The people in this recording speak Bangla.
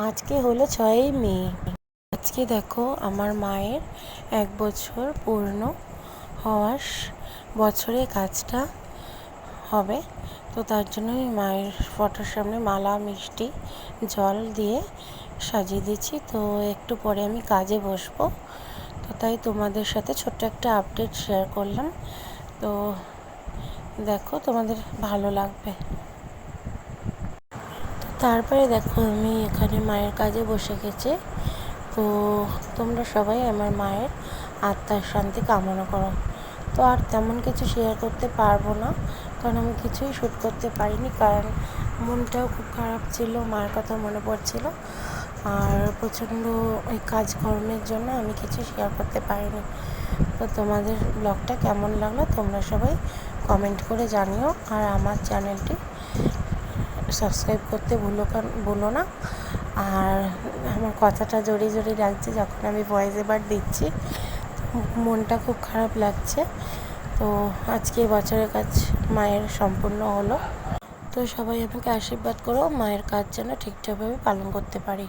আজকে হলো 6ই মে। আজকে দেখো আমার মায়ের 1 বছর পূর্ণ হওয়ার বছরে কাজটা হবে। তো তার জন্যই মায়ের ফটোর সামনে মালা, মিষ্টি, জল দিয়ে সাজিয়ে দিচ্ছি। তো একটু পরে আমি কাজে বসবো। তো তাই তোমাদের সাথে ছোট্ট একটা আপডেট শেয়ার করলাম। তো দেখো, তোমাদের ভালো লাগবে। তারপরে দেখো, আমি এখানে মায়ের কাজে বসে গেছি। তো তোমরা সবাই আমার মায়ের আত্মার শান্তি কামনা করো। তো আর তেমন কিছু শেয়ার করতে পারবো না, কারণ আমি কিছুই শ্যুট করতে পারিনি, কারণ মনটাও খুব খারাপ ছিল, মায়ের কথা মনে পড়ছিল। আর প্রচণ্ড ওই কাজকর্মের জন্য আমি কিছু শেয়ার করতে পারিনি। তো তোমাদের ব্লগটা কেমন লাগলো তোমরা সবাই কমেন্ট করে জানিও। আর আমার চ্যানেলটি সাবস্ক্রাইব করতে ভুলো না। আর আমার কথাটা জড়িয়ে জড়িয়ে লাগছে যখন আমি ভয়েস এবার দিচ্ছি, মনটা খুব খারাপ লাগছে। তো আজকে বছরের কাজ মায়ের সম্পূর্ণ হলো। তো সবাই আমাকে আশীর্বাদ করো, মায়ের কাজ যেন ঠিকঠাকভাবে পালন করতে পারি।